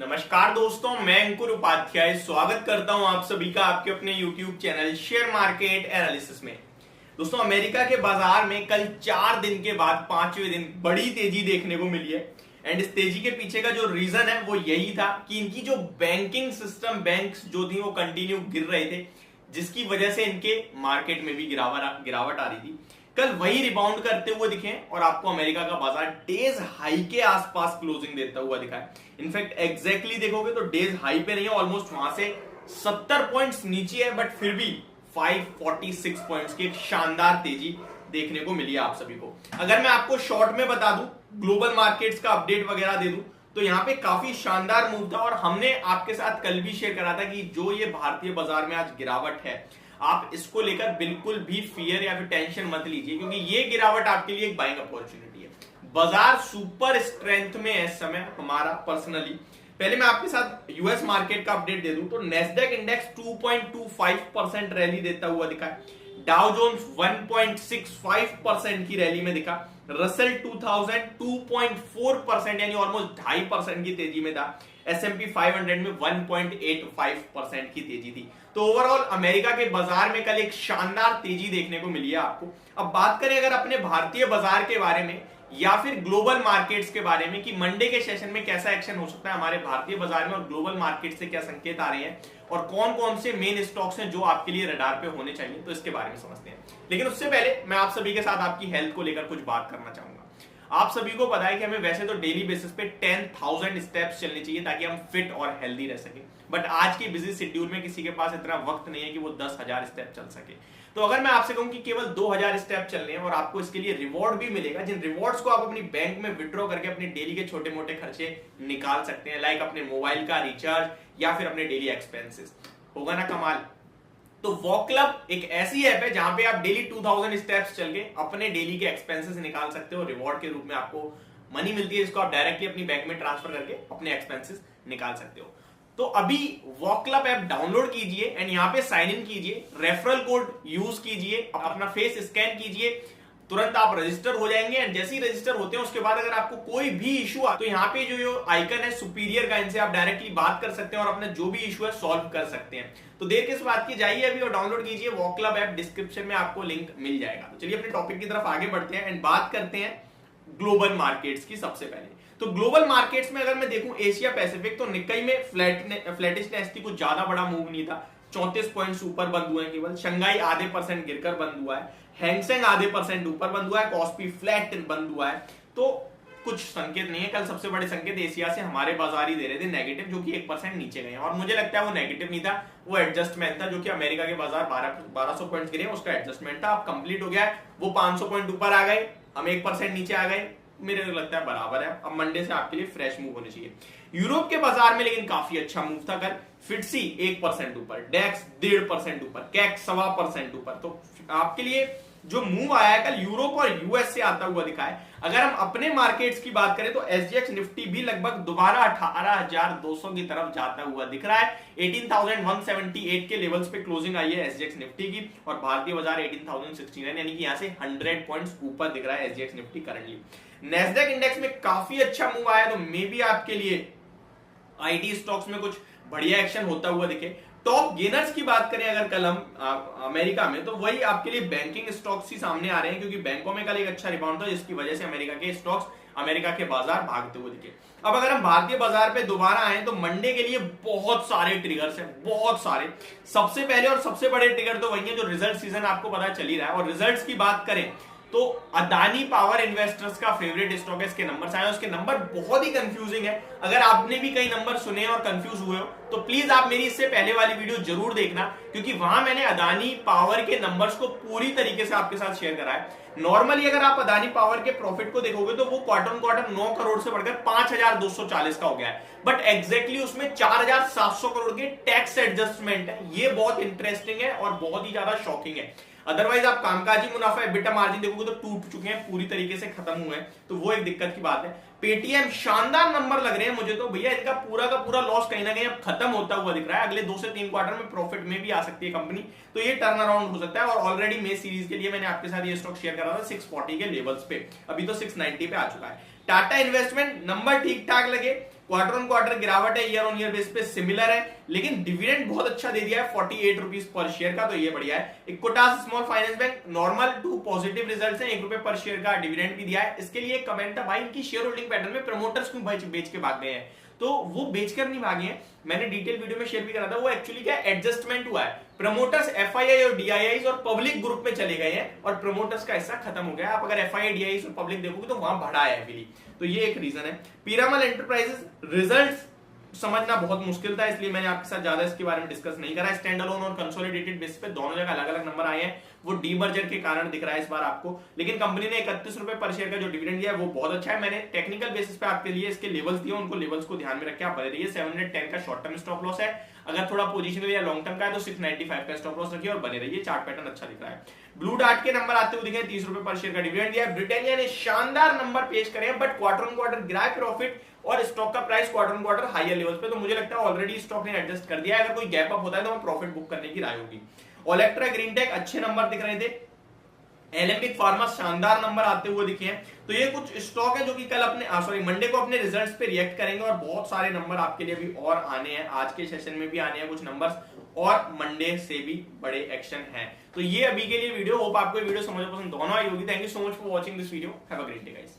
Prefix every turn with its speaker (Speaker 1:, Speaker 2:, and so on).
Speaker 1: नमस्कार दोस्तों, मैं अंकुर उपाध्याय स्वागत करता हूं आप सभी का आपके अपने YouTube channel share market analysis में। दोस्तों, अमेरिका के बाजार में कल 4 दिन के बाद 5वें दिन बड़ी तेजी देखने को मिली है। एंड इस तेजी के पीछे का जो रीजन है वो यही था कि इनकी जो बैंकिंग सिस्टम बैंक्स जो थी वो कंटिन्यू गिर रहे थे, जिसकी वजह से इनके मार्केट में भी गिरावट आ रही थी। कल वही रिबाउंड करते हुए दिखे और आपको अमेरिका का बाजार डेज हाई के आसपास क्लोजिंग देता हुआ दिखा है। इनफैक्ट एग्जैक्टली देखोगे तो डेज हाई पे नहीं है, ऑलमोस्ट वहां से 70 पॉइंट्स नीचे है, बट फिर भी 546 पॉइंट्स की एक शानदार तेजी देखने को मिली है आप सभी को। अगर मैं आपको शॉर्ट में बता दूं, ग्लोबल मार्केट्स का अपडेट वगैरह दे दूं, तो यहाँ पे काफी शानदार मूव था और हमने आपके साथ कल भी शेयर करा था कि जो ये भारतीय बाजार में आज गिरावट है, आप इसको लेकर बिल्कुल भी फियर या फिर टेंशन मत लीजिए, क्योंकि ये गिरावट आपके लिए एक बाइंग अपॉर्चुनिटी है। बाजार सुपर स्ट्रेंथ में है इस समय हमारा पर्सनली। पहले मैं आपके साथ यूएस मार्केट का अपडेट दे दूं तो नेस्डैक इंडेक्स 2.25% रैली देता हुआ दिखा है। डाउ जोन्स 1.65% की रैली में दिखा। रसेल 2000 2.4% यानी ऑलमोस्ट 2.5% की तेजी में था। S&P 500 में 1.85% की तेजी थी। तो ओवरऑल अमेरिका के बाजार में कल एक शानदार तेजी देखने को मिली है आपको। अब बात करें अगर अपने भारतीय बाजार के बारे में या फिर ग्लोबल मार्केट्स के बारे में कि मंडे के सेशन में कैसा एक्शन हो सकता है हमारे भारतीय बाजार में और ग्लोबल मार्केट से क्या संकेत आ रहे हैं और कौन कौन से मेन स्टॉक्स हैं जो आपके लिए रडार पे होने चाहिए, तो इसके बारे में समझते हैं। लेकिन उससे पहले मैं आप सभी के साथ आपकी हेल्थ को लेकर कुछ बात करना चाहूंगा। आप सभी को पता है कि हमें वैसे तो डेली बेसिस पे 10,000 स्टेप्स चलने चाहिए ताकि हम फिट और हेल्दी रह सके, बट आज के बिजी शेड्यूल में किसी के पास इतना वक्त नहीं है कि वो 10,000 स्टेप चल सके। तो अगर मैं आपसे कहूं कि केवल 2,000 स्टेप चलने हैं और आपको इसके लिए रिवॉर्ड भी मिलेगा, जिन रिवॉर्ड्स को आप अपनी बैंक में विड्रॉ करके अपने डेली के छोटे मोटे खर्चे निकाल सकते हैं, लाइक अपने मोबाइल का रिचार्ज या फिर अपने डेली एक्सपेंसेस, होगा ना कमाल। तो वॉक क्लब एक ऐसी ऐप है जहां पे आप डेली 2000 स्टेप्स चल के अपने डेली के एक्सपेंसेस निकाल सकते हो। रिवॉर्ड के रूप में आपको मनी मिलती है, जिसको आप डायरेक्टली अपनी बैंक में ट्रांसफर करके अपने एक्सपेंसेस निकाल सकते हो। तो अभी वॉक क्लब ऐप डाउनलोड कीजिए एंड यहाँ पे साइन इन कीजिए, रेफरल कोड यूज कीजिए, अपना फेस स्कैन कीजिए, तुरंत आप रजिस्टर हो जाएंगे। एंड जैसे ही रजिस्टर होते हैं उसके बाद अगर आपको कोई भी इशू आ तो यहाँ पे जो आइकन है सुपीरियर का, इनसे आप डायरेक्टली बात कर सकते हैं और अपना जो भी इशू है सॉल्व कर सकते हैं। तो देर किस बात की, जाइए अभी और डाउनलोड कीजिए वॉक क्लब ऐप, डिस्क्रिप्शन में आपको लिंक मिल जाएगा। तो चलिए अपने टॉपिक की तरफ आगे बढ़ते हैं एंड बात करते हैं ग्लोबल मार्केट्स की। सबसे पहले तो ग्लोबल मार्केट्स में अगर मैं देखूं एशिया पैसिफिक, तो निक्केई में फ्लैटिशनेस थी, कुछ ज्यादा बड़ा मूव नहीं था। 34 पॉइंट्स ऊपर बंद हुए हैं केवल। शंघाई आधे % गिरकर बंद हुआ है। हैंगसेंग आधे % ऊपर बंद हुआ है। कॉस्पी फ्लैट बंद हुआ है। तो कुछ संकेत नहीं है। कल सबसे बड़े संकेत एशिया से हमारे बाजार ही दे रहे थे नेगेटिव, जो कि 1% नीचे गए, और मुझे लगता है वो नेगेटिव नहीं था, वो एडजस्टमेंट था, जो कि अमेरिका के बाजार 1200 पॉइंट गिरे, उसका एडजस्टमेंट था। अब कंप्लीट हो गया है, वो 500 पॉइंट ऊपर आ गए, हम 1% नीचे आ गए, मेरे को लगता है बराबर है। अब मंडे से आपके लिए फ्रेश मूव होने चाहिए। यूरोप के बाजार में लेकिन काफी अच्छा मूव था कल। फिटसी 1% ऊपर, डेक्स 1.5% ऊपर, कैक 1.25% ऊपर। तो आपके लिए जो मूव आया है कल यूरोप और यूएस से आता हुआ दिखा है। अगर हम अपने मार्केट्स की बात करें तो एसजीएक्स निफ्टी भी लगभग दोबारा 18,200 की तरफ जाता हुआ दिख रहा है। 18,178 के लेवल्स पे क्लोजिंग आई है एसजीएक्स निफ्टी की, और भारतीय बाजार 18,069 यानी कि यहां से 100 पॉइंट्स ऊपर दिख रहा है SGX Nifty currently. Nasdaq index में काफी अच्छा मूव आया, तो मे बी आपके लिए आईटी स्टॉक्स में कुछ बढ़िया एक्शन होता हुआ दिखे। टॉप गेनर्स की बात करें अगर कल हम अमेरिका में, तो वही आपके लिए बैंकिंग स्टॉक्स ही सामने आ रहे हैं, क्योंकि बैंकों में कल एक अच्छा रिबाउंड था, जिसकी वजह से अमेरिका के स्टॉक्स, अमेरिका के बाजार भागते हुए दिखे। अब अगर हम भारतीय बाजार पे दोबारा आए तो मंडे के लिए बहुत सारे ट्रिगर्स हैं, बहुत सारे। सबसे पहले और सबसे बड़े ट्रिगर तो वही है जो रिजल्ट सीजन आपको पता चल ही रहा है। और रिजल्ट्स की बात करें तो अदानी पावर इन्वेस्टर्स का फेवरेट स्टॉक है, इसके नंबर आए, उसके नंबर बहुत ही कंफ्यूजिंग है। अगर आपने भी कई नंबर सुने और कंफ्यूज हुए हो तो प्लीज आप मेरी इससे पहले वाली वीडियो जरूर देखना, क्योंकि वहां मैंने अदानी पावर के नंबर्स को पूरी तरीके से आपके साथ शेयर करा है। नॉर्मली अगर आप अदानी पावर के प्रॉफिट को देखोगे तो वो क्वार्टर ऑन क्वार्टर 9 करोड़ से बढ़कर 5,240 का हो गया है, बट एग्जैक्टली उसमें 4,700 करोड़ के टैक्स एडजस्टमेंट है। ये बहुत इंटरेस्टिंग है और बहुत ही ज्यादा शॉकिंग है। अदरवाइज आप कामकाजी मुनाफा एबिटा मार्जिन देखोगे तो टूट चुके हैं, पूरी तरीके से खत्म हुए हैं, तो वो एक दिक्कत की बात है। पेटीएम शानदार नंबर लग रहे हैं मुझे, तो भैया इनका पूरा का पूरा लॉस कहीं ना कहीं अब खत्म होता हुआ दिख रहा है। अगले 2 से 3 क्वार्टर में प्रॉफिट में भी आ सकती है कंपनी, तो ये टर्न अराउंड हो सकता है। और ऑलरेडी मे सीरीज के लिए मैंने आपके साथ ये स्टॉक शेयर करा था 640 के लेवल्स पे, अभी तो 690 पे आ चुका है। टाटा इन्वेस्टमेंट नंबर ठीक ठाक लगे, क्वार्टर ऑन क्वार्टर गिरावट है, ईयर ऑन ईयर बेस पे सिमिलर है, लेकिन डिविडेंड बहुत अच्छा दे दिया है 48 रुपीज पर शेयर का, तो ये बढ़िया है। Equitas small finance bank normal to positive results हैं, 1 रुपए पर शेयर का डिविडेंड भी दिया है। इसके लिए कमेंट था भाई इनकी शेयर होल्डिंग पैटर्न में प्रमोटर्स क्यों बेच के भाग गए हैं, तो वो बेचकर नहीं भागे हैं, मैंने डिटेल वीडियो में शेयर भी करा था। वो एक्चुअली क्या एडजस्टमेंट हुआ है, प्रमोटर्स एफआईआई और डीआईआई और पब्लिक ग्रुप में चले गए हैं और प्रमोटर्स का हिस्सा खत्म हो गया। आप अगर एफआईआई डीआईआई और पब्लिक देखोगे तो वहां बढ़ा है हेवीली, तो ये एक रीजन है। पीरामल एंटरप्राइजेस रिजल्ट्स समझना बहुत मुश्किल था, इसलिए मैंने आपके साथ ज्यादा इसके बारे में डिस्कस नहीं करा। स्टैंड अलोन और कंसोलिडेटेड बेसिस पे दोनों जगह अलग अलग नंबर आए हैं, वो डीमर्जर के कारण दिख रहा है इस बार आपको, लेकिन कंपनी ने 31 रुपए पर शेयर का जो डिविडेंड दिया है वो बहुत अच्छा है। मैंने टेक्निकल बेसिस पे आपके लिए इसके लेवल्स दिए, उनको लेवल्स को ध्यान में रख के आप बने रहिए। 710 का शॉर्ट टर्म स्टॉप लॉस है, अगर थोड़ा पोजीशन या लॉन्ग टर्म का है तो 695 का स्टॉप लॉस रखिए और बने रहिए। चार्ट पैटर्न अच्छा दिख रहा है। ब्लू डार्ट के नंबर आते हुए दिखे 30 रुपए पर शेयर का डिविडेंड दिया है। ब्रिटानिया ने शानदार नंबर पेश करे, बट क्वार्टर ऑन क्वार्टर गिरा है प्रॉफिट और स्टॉक का price quarter on quarter higher level पे, तो मुझे लगता है ऑलरेडी स्टॉक ने एडजस्ट कर दिया है। अगर कोई गैप अप होता है तो मैं प्रॉफिट बुक करने की राय होगी। ओलेक्ट्रा ग्रीनटेक अच्छे नंबर दिख रहे थे, एलेम्बिक फार्मा शानदार नंबर आते हुए दिखे हैं, तो ये कुछ स्टॉक है जो कि कल अपने मंडे को अपने रिजल्ट्स पे रिएक्ट करेंगे और बहुत सारे नंबर आपके लिए भी और आने हैं, आज के सेशन में भी आने हैं कुछ नंबर्स और मंडे से भी बड़े एक्शन हैं। तो ये अभी के लिए वीडियो, होप आपको वीडियो समझ पसंद दोनों आई होगी। Thank you so much for watching this video, have a great day guys.